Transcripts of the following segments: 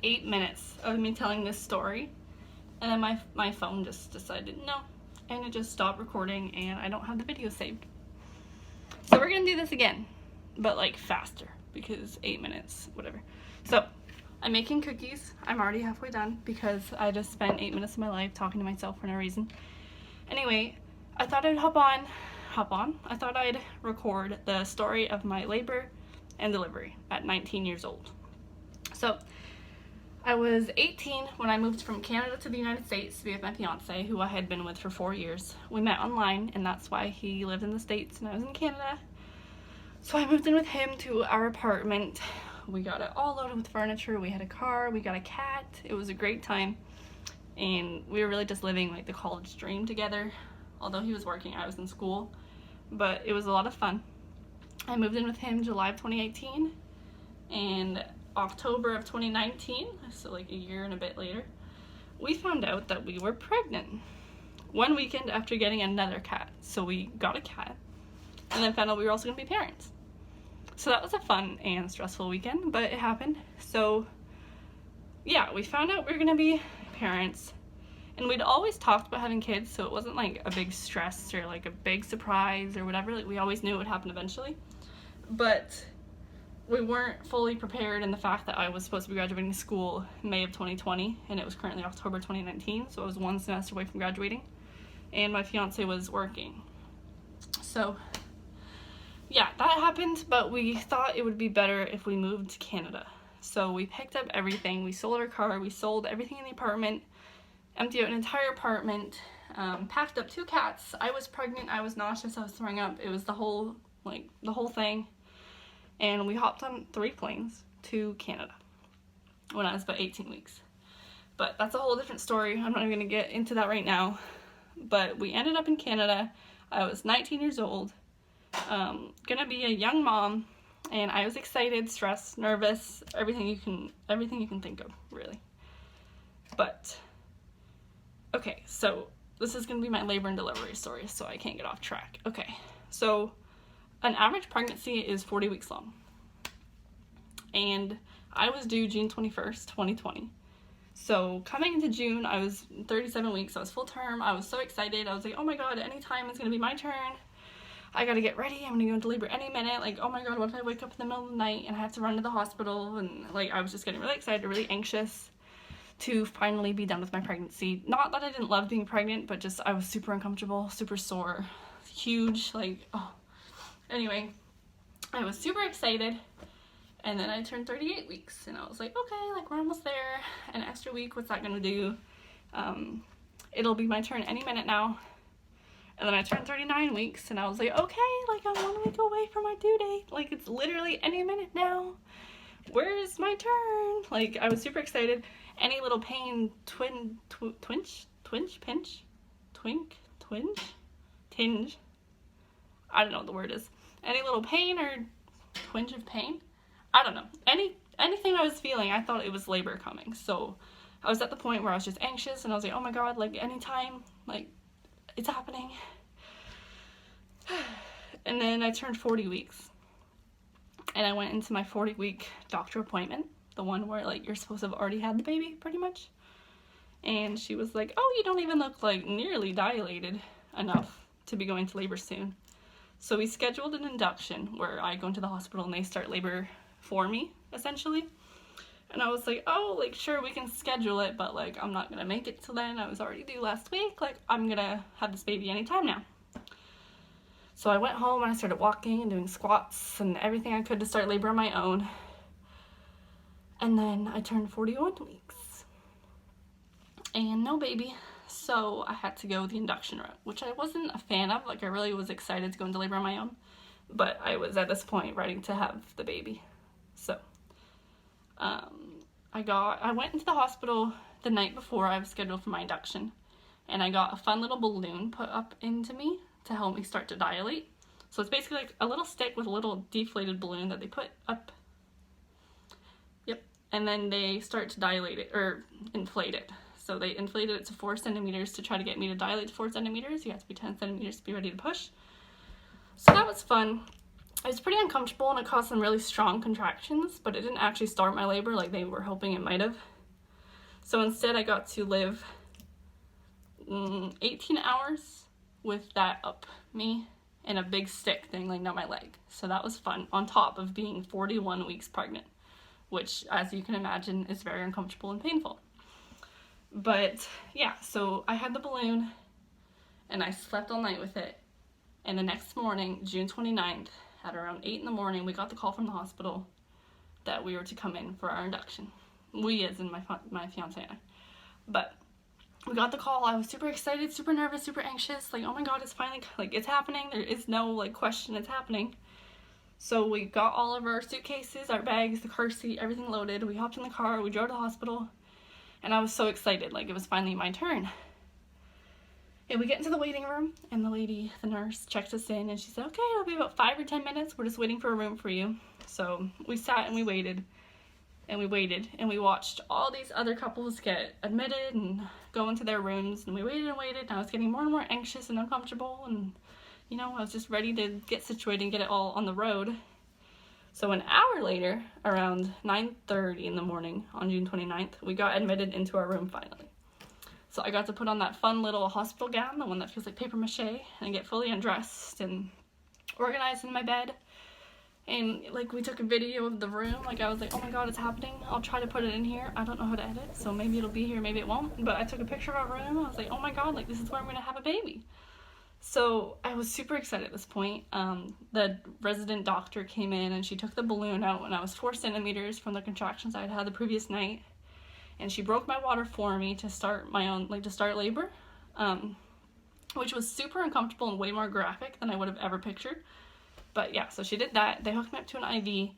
8 minutes of me telling this story, and then my phone just decided no, and it just stopped recording, and I don't have the video saved. So we're gonna do this again, but like faster, because 8 minutes, whatever. So I'm making cookies. I'm already halfway done because I just spent 8 minutes of my life talking to myself for no reason. Anyway, I thought I'd hop on. I thought I'd record the story of my labor and delivery at 19 years old. So I was 18 when I moved from Canada to the United States to be with my fiance, who I had been with for 4 years. We met online, and that's why he lived in the States and I was in Canada. So I moved in with him to our apartment. We got it all loaded with furniture. We had a car, we got a cat. It was a great time, and we were really just living like the college dream together. Although he was working, I was in school, but it was a lot of fun. I moved in with him July of 2018, and October of 2019, so like a year and a bit later, we found out that we were pregnant. One weekend after getting another cat. So we got a cat, and then found out we were also going to be parents. So that was a fun and stressful weekend, but it happened. So yeah, we found out we were going to be parents. And we'd always talked about having kids, so it wasn't like a big stress or like a big surprise or whatever. Like, we always knew it would happen eventually. But we weren't fully prepared in the fact that I was supposed to be graduating school in May of 2020, and it was currently October 2019, so I was one semester away from graduating, and my fiance was working. So yeah, that happened, but we thought it would be better if we moved to Canada. So we picked up everything. We sold our car, we sold everything in the apartment, emptied out an entire apartment, packed up 2 cats. I was pregnant, I was nauseous, I was throwing up. It was the whole thing. And we hopped on 3 planes to Canada when I was about 18 weeks. But that's a whole different story. I'm not even gonna get into that right now. But we ended up in Canada. I was 19 years old, gonna be a young mom, and I was excited, stressed, nervous, everything you can think of, really. But okay, so this is going to be my labor and delivery story, so I can't get off track. Okay, so an average pregnancy is 40 weeks long. And I was due June 21st, 2020. So coming into June, I was 37 weeks, I was full term, I was so excited. I was like, oh my god, anytime it's going to be my turn. I gotta get ready, I'm gonna go into labor any minute. Like, oh my god, what if I wake up in the middle of the night and I have to run to the hospital? And like, I was just getting really excited, really anxious to finally be done with my pregnancy. Not that I didn't love being pregnant, but just I was super uncomfortable, super sore, huge, like, oh. Anyway, I was super excited, and then I turned 38 weeks, and I was like, okay, like, we're almost there. An extra week, what's that gonna do? It'll be my turn any minute now. And then I turned 39 weeks, and I was like, okay, like, I'm 1 week away from my due date. Like, it's literally any minute now. Where's my turn? Like, I was super excited. Any little pain, tinge, I don't know what the word is. Any little pain or twinge of pain? I don't know. Anything I was feeling, I thought it was labor coming. So I was at the point where I was just anxious, and I was like, oh my god, like, anytime, like, it's happening. And then I turned 40 weeks, and I went into my 40-week doctor appointment, the one where, like, you're supposed to have already had the baby, pretty much. And she was like, oh, you don't even look, like, nearly dilated enough to be going to labor soon. So we scheduled an induction where I go into the hospital and they start labor for me, essentially. And I was like, oh, like, sure, we can schedule it, but, like, I'm not gonna make it till then. I was already due last week. Like, I'm gonna have this baby anytime now. So I went home and I started walking and doing squats and everything I could to start labor on my own. And then I turned 41 weeks. And no baby. So I had to go the induction route, which I wasn't a fan of. Like, I really was excited to go into labor on my own. But I was, at this point, ready to have the baby. So I went into the hospital the night before I was scheduled for my induction, and I got a fun little balloon put up into me to help me start to dilate. So it's basically like a little stick with a little deflated balloon that they put up. Yep. And then they start to dilate it, or inflate it. So they inflated it to 4 centimeters to try to get me to dilate to 4 centimeters. You have to be 10 centimeters to be ready to push. So that was fun. It was pretty uncomfortable, and it caused some really strong contractions, but it didn't actually start my labor like they were hoping it might have. So instead I got to live 18 hours with that up me and a big stick dangling down my leg. So that was fun, on top of being 41 weeks pregnant, which, as you can imagine, is very uncomfortable and painful. But yeah, so I had the balloon and I slept all night with it. And the next morning, June 29th, at around 8 in the morning, we got the call from the hospital that we were to come in for our induction. We, as in my fiance and I. But we got the call. I was super excited, super nervous, super anxious. Like, oh my god, it's finally, like, it's happening. There is no, like, question, it's happening. So we got all of our suitcases, our bags, the car seat, everything loaded. We hopped in the car, we drove to the hospital, and I was so excited. Like, it was finally my turn. And we get into the waiting room, and the nurse, checked us in, and she said, okay, it'll be about 5 or 10 minutes. We're just waiting for a room for you. So we sat and we waited. And we waited, and we watched all these other couples get admitted and go into their rooms, and we waited and waited, and I was getting more and more anxious and uncomfortable, and, you know, I was just ready to get situated and get it all on the road. So an hour later, around 9:30 in the morning on June 29th, we got admitted into our room finally. So I got to put on that fun little hospital gown, the one that feels like paper mache, and get fully undressed and organized in my bed. And, like, we took a video of the room. Like, I was like, oh my god, it's happening. I'll try to put it in here. I don't know how to edit, so maybe it'll be here, maybe it won't. But I took a picture of our room. I was like, oh my god, like, this is where I'm going to have a baby. So I was super excited at this point. The resident doctor came in, and she took the balloon out when I was 4 centimeters from the contractions I had had the previous night. And she broke my water for me to start to start labor, which was super uncomfortable and way more graphic than I would have ever pictured. But yeah, so she did that. They hooked me up to an IV,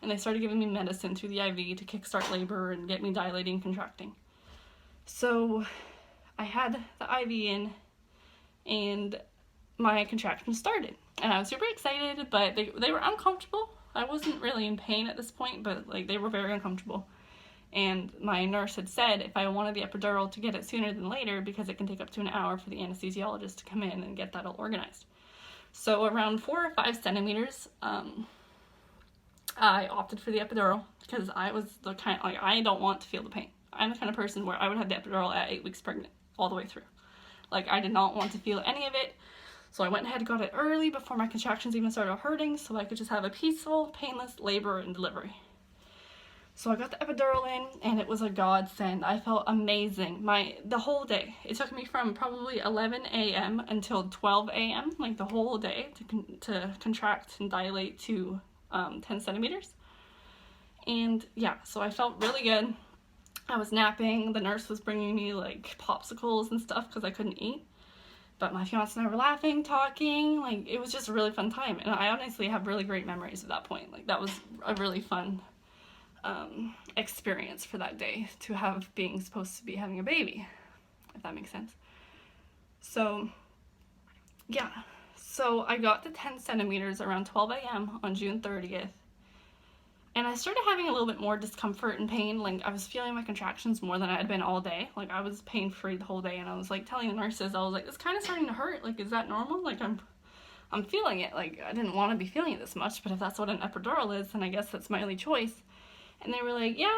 and they started giving me medicine through the IV to kickstart labor and get me dilating and contracting. So I had the IV in, and my contractions started. And I was super excited, but they were uncomfortable. I wasn't really in pain at this point, but, like, they were very uncomfortable. And my nurse had said if I wanted the epidural to get it sooner than later, because it can take up to an hour for the anesthesiologist to come in and get that all organized. So around 4 or 5 centimeters, I opted for the epidural because I was the kind, like, I don't want to feel the pain. I'm the kind of person where I would have the epidural at 8 weeks pregnant, all the way through. Like, I did not want to feel any of it. So I went ahead and got it early before my contractions even started hurting, so I could just have a peaceful, painless labor and delivery. So I got the epidural in, and it was a godsend. I felt amazing. The whole day. It took me from probably 11 a.m. until 12 a.m., like the whole day, to contract and dilate to 10 centimeters. And yeah, so I felt really good. I was napping. The nurse was bringing me, like, popsicles and stuff because I couldn't eat. But my fiance and I were laughing, talking. Like, it was just a really fun time. And I honestly have really great memories of that point. Like, that was a really fun experience for that day, to have being supposed to be having a baby, if that makes sense. So yeah, so I got to 10 centimeters around 12 a.m. on June 30th, and I started having a little bit more discomfort and pain. Like, I was feeling my contractions more than I had been all day. Like, I was pain-free the whole day, and I was, like, telling the nurses, I was like, it's kind of starting to hurt. Like, is that normal? Like, I'm feeling it. Like, I didn't want to be feeling it this much, but if that's what an epidural is, then I guess that's my only choice. And they were like, yeah,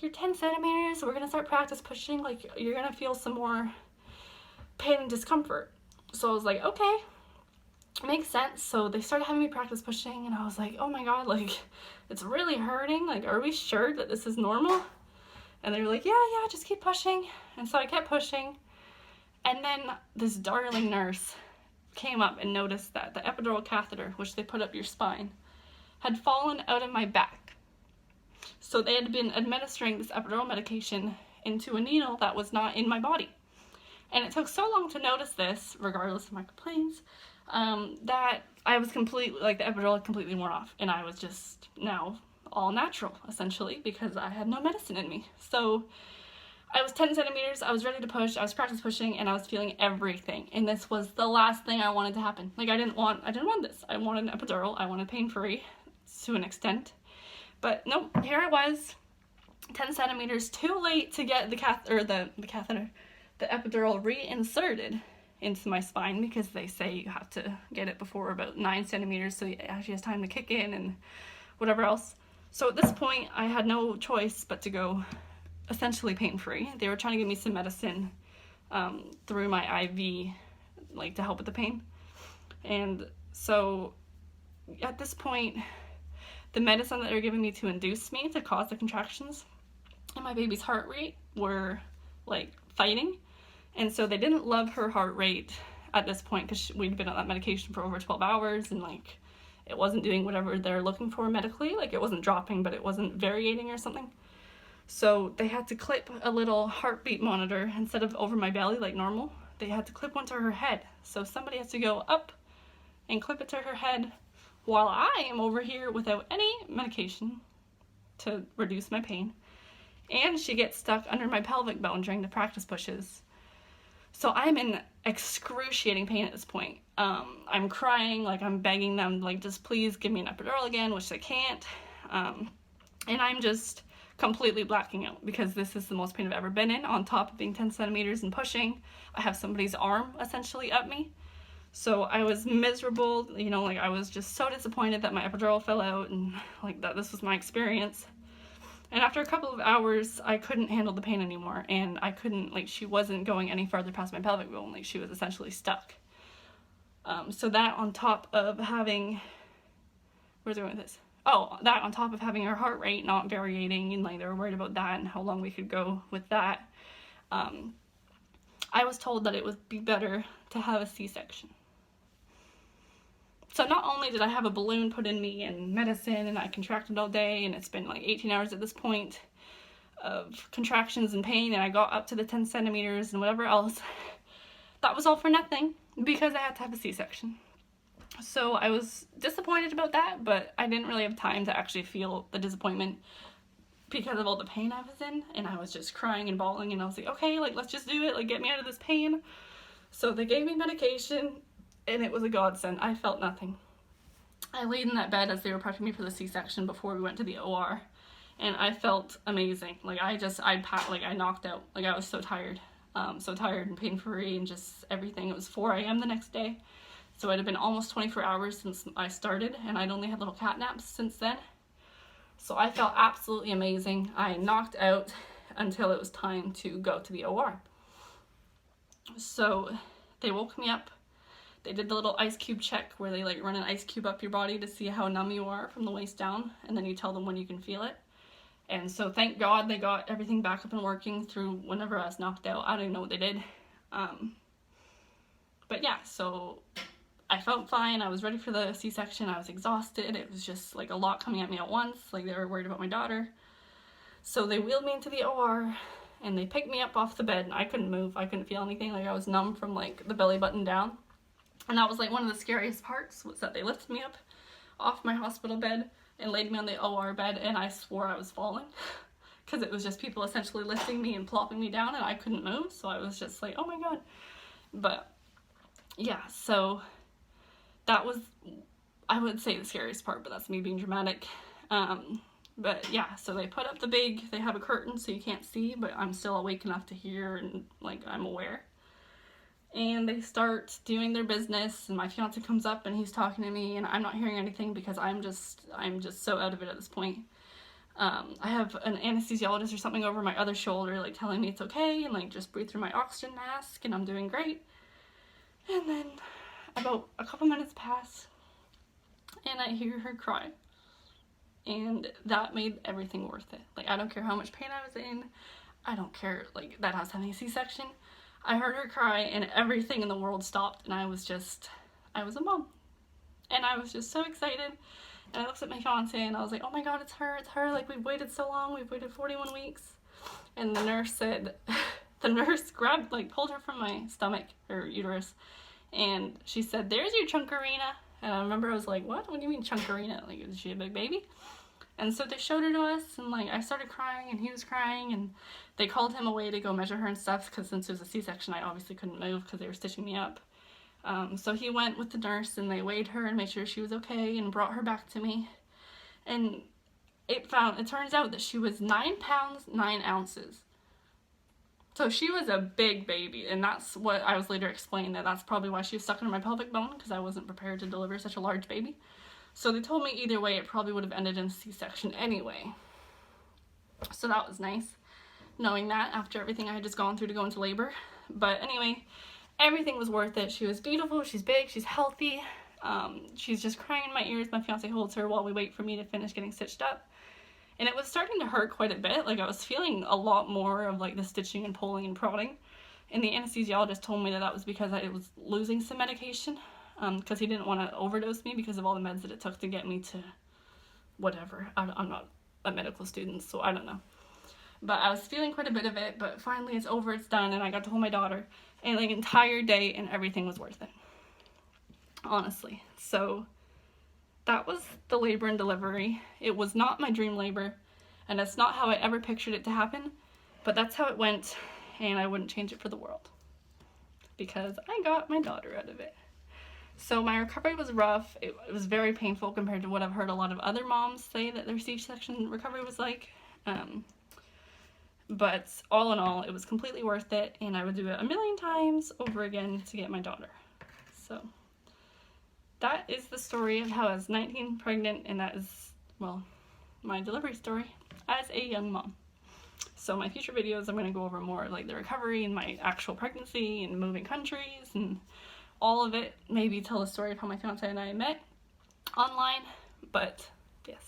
you're 10 centimeters, so we're gonna start practice pushing, like, you're gonna feel some more pain and discomfort. So I was like, okay, makes sense. So they started having me practice pushing, and I was like, oh my god, like, it's really hurting, like, are we sure that this is normal? And they were like, yeah, just keep pushing. And so I kept pushing, and then this darling nurse came up and noticed that the epidural catheter, which they put up your spine, had fallen out of my back. So they had been administering this epidural medication into a needle that was not in my body. And it took so long to notice this, regardless of my complaints, that I was completely, like, the epidural had completely worn off. And I was just now all natural, essentially, because I had no medicine in me. So I was 10 centimeters, I was ready to push, I was practice pushing, and I was feeling everything. And this was the last thing I wanted to happen. Like, I didn't want this. I wanted an epidural, I wanted pain-free, to an extent. But nope, here I was, 10 centimeters too late to get the epidural reinserted into my spine, because they say you have to get it before about 9 centimeters so it actually has time to kick in and whatever else. So at this point, I had no choice but to go essentially pain-free. They were trying to give me some medicine through my IV, like to help with the pain. And so at this point, the medicine that they're giving me to induce me to cause the contractions and my baby's heart rate were like fighting. And so they didn't love her heart rate at this point because we'd been on that medication for over 12 hours and like it wasn't doing whatever they're looking for medically. Like it wasn't dropping, but it wasn't variating or something. So they had to clip a little heartbeat monitor instead of over my belly like normal. They had to clip one to her head. So somebody has to go up and clip it to her head while I am over here without any medication to reduce my pain. And she gets stuck under my pelvic bone during the practice pushes. So I'm in excruciating pain at this point. I'm crying, like I'm begging them, like just please give me an epidural again, which they can't. And I'm just completely blacking out because this is the most pain I've ever been in, on top of being 10 centimeters and pushing. I have somebody's arm essentially up me. So I was miserable, you know, like I was just so disappointed that my epidural fell out and like that this was my experience. And after a couple of hours, I couldn't handle the pain anymore, and I couldn't, like, she wasn't going any farther past my pelvic bone, like she was essentially stuck. So that on top of having, where's I going with this? Oh, that on top of having her heart rate not variating, and like they were worried about that and how long we could go with that. I was told that it would be better to have a C-section. So not only did I have a balloon put in me and medicine and I contracted all day and it's been like 18 hours at this point of contractions and pain and I got up to the 10 centimeters and whatever else, that was all for nothing because I had to have a C-section. So I was disappointed about that, but I didn't really have time to actually feel the disappointment because of all the pain I was in, and I was just crying and bawling, and I was like, okay, like let's just do it, like get me out of this pain. So they gave me medication and it was a godsend. I felt nothing. I laid in that bed as they were prepping me for the C-section before we went to the OR, and I felt amazing. Like I knocked out. Like I was so tired and pain-free and just everything. It was 4 a.m. the next day, so it had been almost 24 hours since I started, and I'd only had little cat naps since then. So I felt absolutely amazing. I knocked out until it was time to go to the OR. So they woke me up. They did the little ice cube check where they like run an ice cube up your body to see how numb you are from the waist down, and then you tell them when you can feel it. And so thank God they got everything back up and working through whenever I was knocked out. I don't even know what they did. But yeah, so I felt fine. I was ready for the C-section. I was exhausted. It was just like a lot coming at me at once. Like they were worried about my daughter. So they wheeled me into the OR and they picked me up off the bed. I couldn't move. I couldn't feel anything. Like I was numb from like the belly button down. And that was like one of the scariest parts, was that they lifted me up off my hospital bed and laid me on the OR bed, and I swore I was falling because it was just people essentially lifting me and plopping me down and I couldn't move. So I was just like, oh my God. But yeah, so that was, I would say, the scariest part, but that's me being dramatic. But yeah, so they put up they have a curtain so you can't see, but I'm still awake enough to hear and like I'm aware. And they start doing their business, and my fiance comes up and he's talking to me, and I'm not hearing anything because I'm just so out of it at this point. I have an anesthesiologist or something over my other shoulder, like telling me it's okay and like just breathe through my oxygen mask and I'm doing great. And then about a couple minutes pass and I hear her cry, and that made everything worth it. Like I don't care how much pain I was in, I don't care like that I was having a C-section. I heard her cry and everything in the world stopped, and I was a mom. And I was just so excited. And I looked at my fiance and I was like, oh my God, it's her, like we've waited so long, we've waited 41 weeks. And the nurse grabbed, like pulled her from my stomach, or uterus, and she said, there's your chunkarina. And I remember I was like, what do you mean chunkarina? Like, is she a big baby? And so they showed her to us, and like I started crying and he was crying, and they called him away to go measure her and stuff because since it was a C-section I obviously couldn't move because they were stitching me up. So he went with the nurse and they weighed her and made sure she was okay and brought her back to me. And it turns out that she was 9 pounds 9 ounces. So she was a big baby, and that's what I was later explained, that's probably why she was stuck under my pelvic bone, because I wasn't prepared to deliver such a large baby. So they told me either way it probably would have ended in a C-section anyway. So that was nice. knowing that after everything I had just gone through to go into labor. But anyway, everything was worth it. She was beautiful, she's big, she's healthy. She's just crying in my ears. My fiance holds her while we wait for me to finish getting stitched up. And it was starting to hurt quite a bit. Like, I was feeling a lot more of like the stitching and pulling and prodding. And the anesthesiologist told me that that was because I was losing some medication. Because he didn't want to overdose me because of all the meds that it took to get me to whatever. I'm not a medical student, so I don't know. But I was feeling quite a bit of it, but finally it's over, it's done, and I got to hold my daughter. And like, entire day and everything was worth it. Honestly. So that was the labor and delivery. It was not my dream labor, and that's not how I ever pictured it to happen, but that's how it went, and I wouldn't change it for the world. Because I got my daughter out of it. So my recovery was rough. It was very painful compared to what I've heard a lot of other moms say that their C-section recovery was like. But all in all, it was completely worth it, and I would do it a million times over again to get my daughter. So that is the story of how I was 19 pregnant, and that is, well, my delivery story as a young mom. So my future videos, I'm going to go over more like the recovery and my actual pregnancy and moving countries and all of it. Maybe tell the story of how my fiance and I met online. But yes,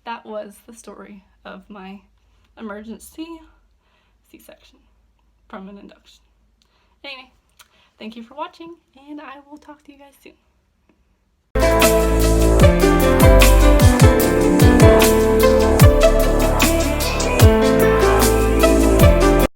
that was the story of my emergency C-section from an induction. Anyway, thank you for watching, and I will talk to you guys soon.